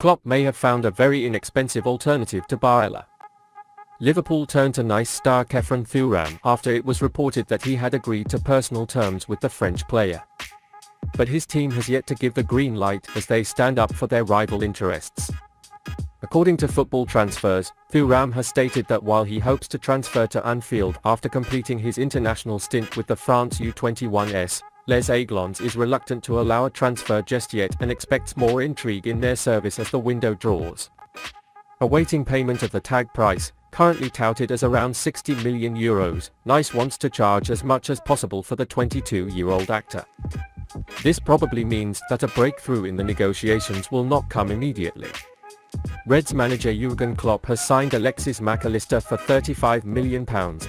Klopp may have found a very inexpensive alternative to Barella. Liverpool turned to Nice star Khéphren Thuram after it was reported that he had agreed to personal terms with the French player. But his team has yet to give the green light as they stand up for their rival interests. According to Football Transfers, Thuram has stated that while he hopes to transfer to Anfield after completing his international stint with the France U21s, Les Aiglons is reluctant to allow a transfer just yet and expects more intrigue in their service as the window draws. Awaiting payment of the tag price, currently touted as around €60 million, Nice wants to charge as much as possible for the 22-year-old actor. This probably means that a breakthrough in the negotiations will not come immediately. Reds manager Jürgen Klopp has signed Alexis Mac Allister for £35 million,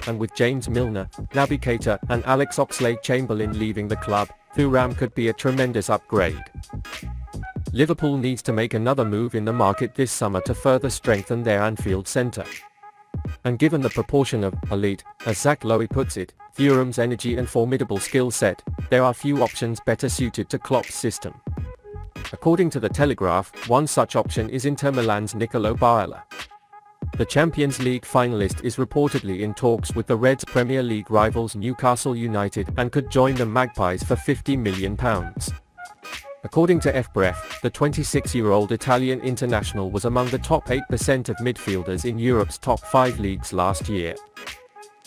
and with James Milner, Naby Keita and Alex Oxlade-Chamberlain leaving the club, Thuram could be a tremendous upgrade. Liverpool needs to make another move in the market this summer to further strengthen their Anfield centre. And given the proportion of elite, as Zach Lowe puts it, Thuram's energy and formidable skill set, there are few options better suited to Klopp's system. According to The Telegraph, one such option is Inter Milan's Nicolo Barella. The Champions League finalist is reportedly in talks with the Reds' Premier League rivals Newcastle United and could join the Magpies for £50 million. According to FBref, the 26-year-old Italian international was among the top 8% of midfielders in Europe's top 5 leagues last year.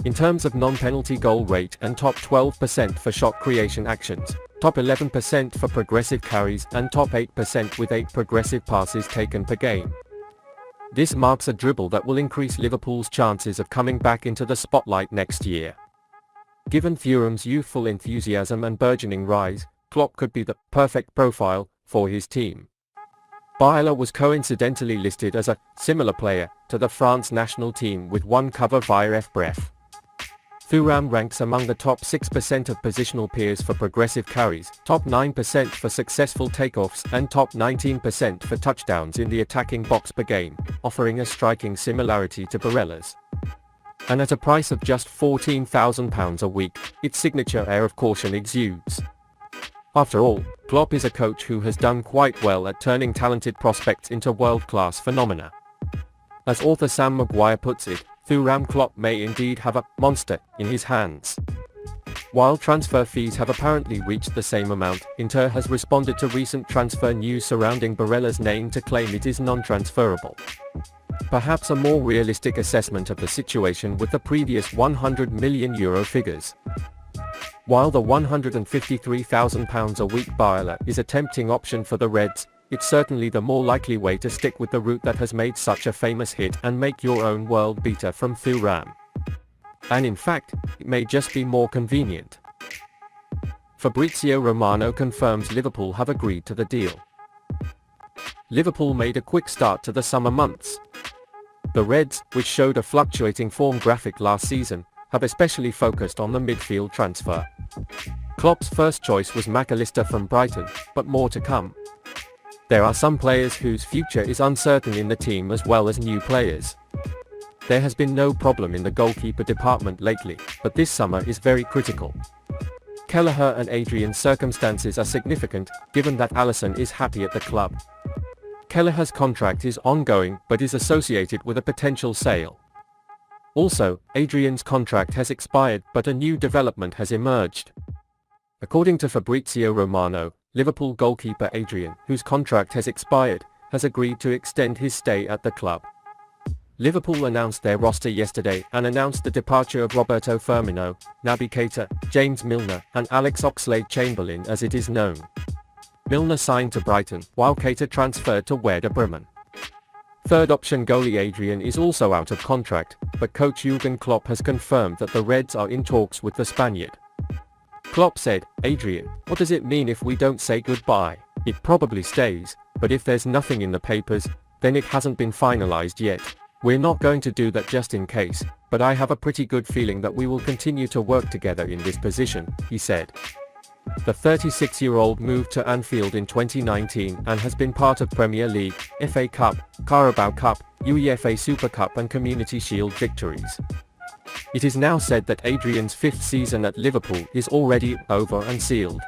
In terms of non-penalty goal rate and top 12% for shot creation actions, top 11% for progressive carries and top 8% with 8 progressive passes taken per game. This marks a dribble that will increase Liverpool's chances of coming back into the spotlight next year. Given Thuram's youthful enthusiasm and burgeoning rise, Klopp could be the perfect profile for his team. Barella was coincidentally listed as a similar player to the France national team with one cover via FBref. Thuram ranks among the top 6% of positional peers for progressive carries, top 9% for successful takeoffs and top 19% for touchdowns in the attacking box per game, offering a striking similarity to Barella's. And at a price of just £14,000 a week, its signature air of caution exudes. After all, Klopp is a coach who has done quite well at turning talented prospects into world-class phenomena. As author Sam Maguire puts it, Thuram Klopp may indeed have a monster in his hands. While transfer fees have apparently reached the same amount, Inter has responded to recent transfer news surrounding Barella's name to claim it is non-transferable. Perhaps a more realistic assessment of the situation with the previous €100 million figures. While the £153,000 a week Barella is a tempting option for the Reds, it's certainly the more likely way to stick with the route that has made such a famous hit and make your own world beater from Thuram. And in fact, it may just be more convenient. Fabrizio Romano confirms Liverpool have agreed to the deal. Liverpool made a quick start to the summer months. The Reds, which showed a fluctuating form graphic last season, have especially focused on the midfield transfer. Klopp's first choice was Mac Allister from Brighton, but more to come. There are some players whose future is uncertain in the team as well as new players. There has been no problem in the goalkeeper department lately, but this summer is very critical. Kelleher and Adrian's circumstances are significant, given that Alisson is happy at the club. Kelleher's contract is ongoing but is associated with a potential sale. Also, Adrian's contract has expired but a new development has emerged. According to Fabrizio Romano, Liverpool goalkeeper Adrian, whose contract has expired, has agreed to extend his stay at the club. Liverpool announced their roster yesterday and announced the departure of Roberto Firmino, Naby Keita, James Milner, and Alex Oxlade-Chamberlain as it is known. Milner signed to Brighton, while Keita transferred to Werder Bremen. Third option goalie Adrian is also out of contract, but coach Jürgen Klopp has confirmed that the Reds are in talks with the Spaniard. Klopp said, "Adrian, what does it mean if we don't say goodbye? It probably stays, but if there's nothing in the papers, then it hasn't been finalized yet. We're not going to do that just in case, but I have a pretty good feeling that we will continue to work together in this position," he said. The 36-year-old moved to Anfield in 2019 and has been part of Premier League, FA Cup, Carabao Cup, UEFA Super Cup and Community Shield victories. It is now said that Adrian's fifth season at Liverpool is already over and sealed.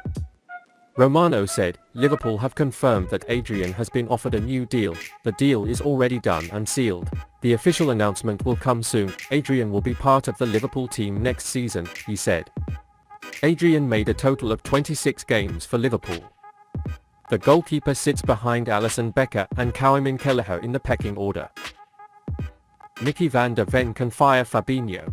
Romano said, Liverpool have confirmed that Adrian has been offered a new deal. The deal is already done and sealed. The official announcement will come soon. Adrian will be part of the Liverpool team next season, he said. Adrian made a total of 26 games for Liverpool. The goalkeeper sits behind Alisson Becker and Kevin Kelleher in the pecking order. Mickey van der Ven can fire Fabinho.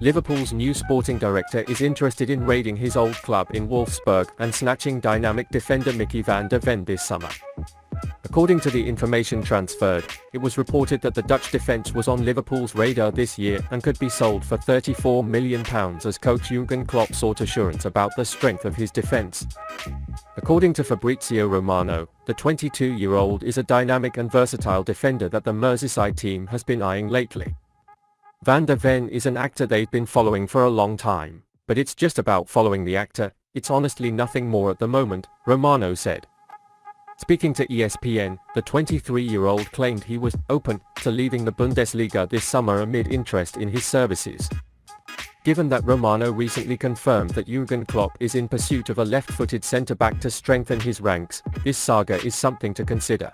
Liverpool's new sporting director is interested in raiding his old club in Wolfsburg and snatching dynamic defender Mickey van der Ven this summer. According to the information transferred, it was reported that the Dutch defence was on Liverpool's radar this year and could be sold for £34 million as coach Jürgen Klopp sought assurance about the strength of his defence. According to Fabrizio Romano, the 22-year-old is a dynamic and versatile defender that the Merseyside team has been eyeing lately. Van der Ven is an actor they've been following for a long time, but it's just about following the actor, it's honestly nothing more at the moment, Romano said. Speaking to ESPN, the 23-year-old claimed he was open to leaving the Bundesliga this summer amid interest in his services. Given that Romano recently confirmed that Jürgen Klopp is in pursuit of a left-footed centre-back to strengthen his ranks, this saga is something to consider.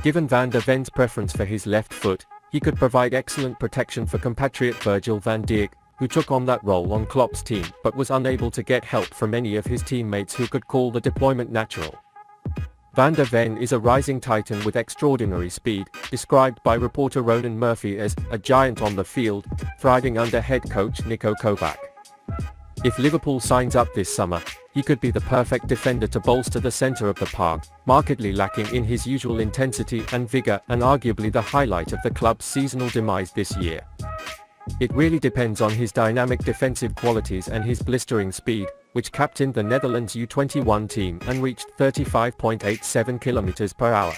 Given Van der Ven's preference for his left foot, he could provide excellent protection for compatriot Virgil van Dijk, who took on that role on Klopp's team but was unable to get help from any of his teammates who could call the deployment natural. Van der Ven is a rising titan with extraordinary speed, described by reporter Ronan Murphy as a giant on the field, thriving under head coach Niko Kovac. If Liverpool signs up this summer, he could be the perfect defender to bolster the centre of the park, markedly lacking in his usual intensity and vigour and arguably the highlight of the club's seasonal demise this year. It really depends on his dynamic defensive qualities and his blistering speed, which captained the Netherlands U21 team and reached 35.87 km per hour.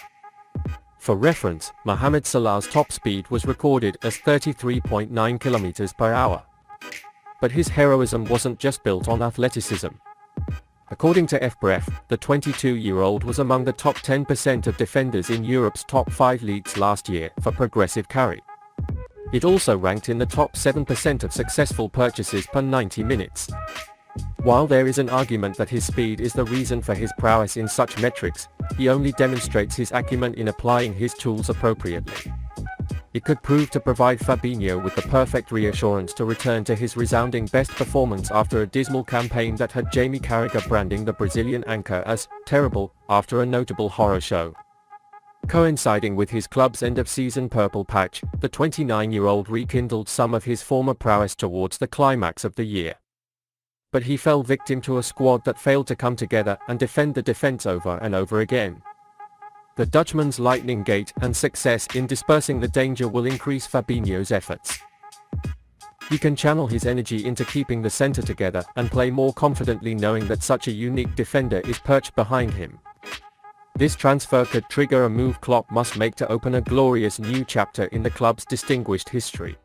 For reference, Mohamed Salah's top speed was recorded as 33.9 km per hour. But his heroism wasn't just built on athleticism. According to FBref, the 22-year-old was among the top 10% of defenders in Europe's top 5 leagues last year for progressive carry. It also ranked in the top 7% of successful purchases per 90 minutes. While there is an argument that his speed is the reason for his prowess in such metrics, he only demonstrates his acumen in applying his tools appropriately. It could prove to provide Fabinho with the perfect reassurance to return to his resounding best performance after a dismal campaign that had Jamie Carragher branding the Brazilian anchor as terrible after a notable horror show. Coinciding with his club's end-of-season purple patch, the 29-year-old rekindled some of his former prowess towards the climax of the year. But he fell victim to a squad that failed to come together and defend the defense over and over again. The Dutchman's lightning gait and success in dispersing the danger will increase Fabinho's efforts. He can channel his energy into keeping the centre together and play more confidently knowing that such a unique defender is perched behind him. This transfer could trigger a move Klopp must make to open a glorious new chapter in the club's distinguished history.